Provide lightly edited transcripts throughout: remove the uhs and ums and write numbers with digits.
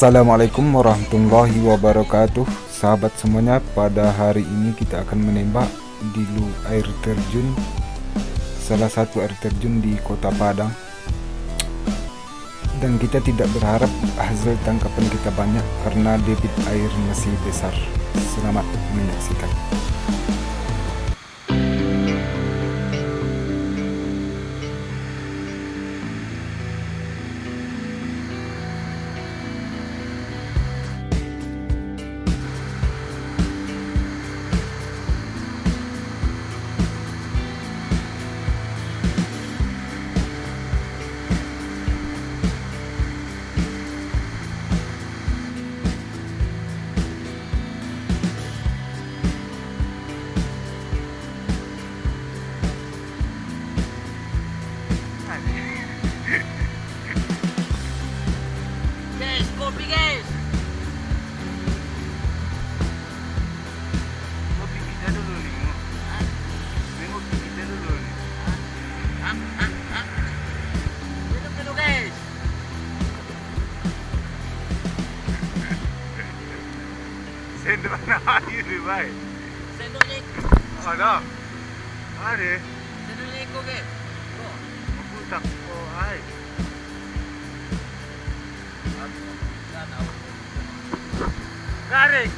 Assalamualaikum warahmatullahi wabarakatuh. Sahabat semuanya, pada hari ini kita akan menembak di air terjun, salah satu air terjun di Kota Padang. Dan kita tidak berharap hasil tangkapan kita banyak karena debit air masih besar. Selamat menyaksikan. Kopi guys. Kopi kita dulu nih. Kopi kita dulu nih. Minum dulu guys. Sendok mana air baik. Sendoknya, Ada. Ada. sendoknya ikut guys. Kok? Aku tak mau air. Garing.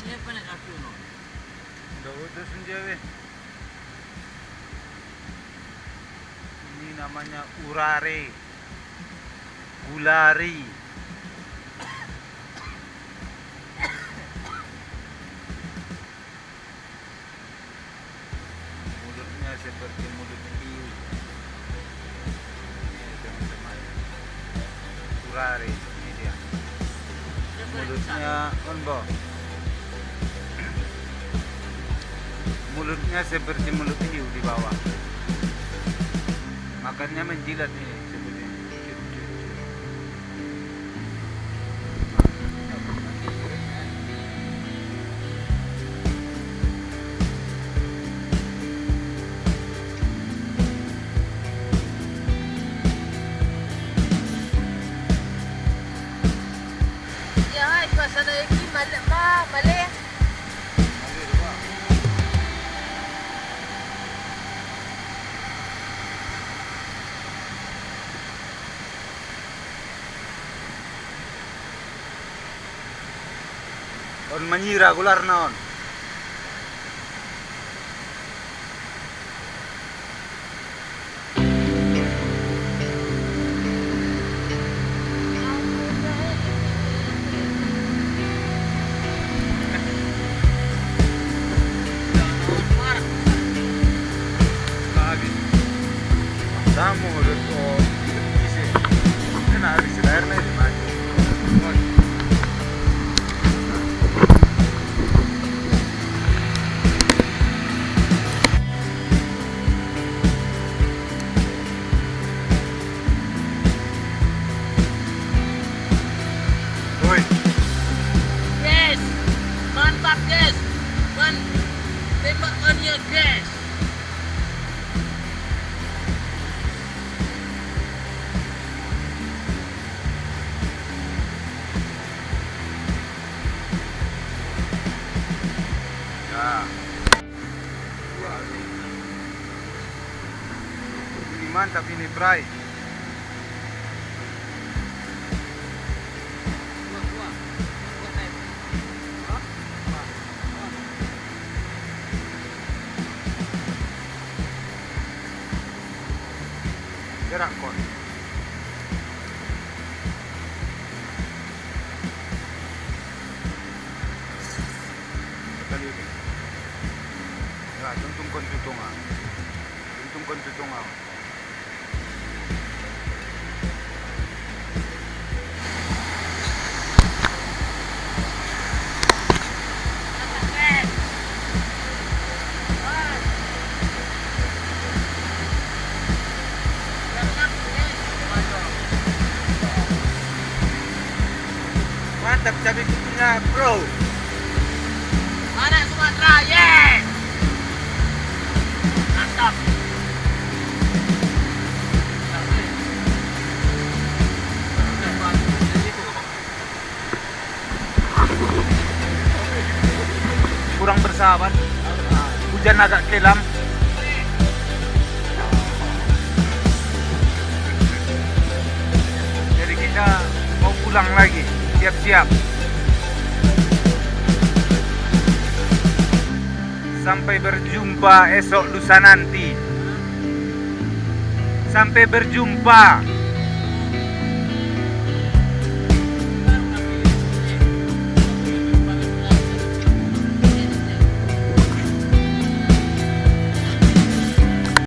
Ini apa nak aku no? Dah udah sendiri. Ini namanya urare. Gulari. Mulutnya seperti mulut hiu. Ini teman-teman. Urare ini dia. Mulutnya onbo. Mulutnya seperti mulut hiu di bawah. Makannya menjilat ini seperti ini. Ya, pasal lagi malam malam. On menyira gular naon. Lagi. Kamu udah kok bisa. Kena habis air nih mati. Woi, Guys, mantap guys. Tembak on guys. ya. Ini mantap ini, Bray. Buah. Gerak kon. Sekali lagi. Ya, tuntung kon tuntung ah. kon tutungau. Mantap cabai kukunya, bro. Mana Sumatera? Yes. Mantap. Kurang bersahabat. Hujan agak kelam. Jadi kita mau pulang lagi. Siap-siap. Sampai berjumpa esok lusa nanti. Sampai berjumpa.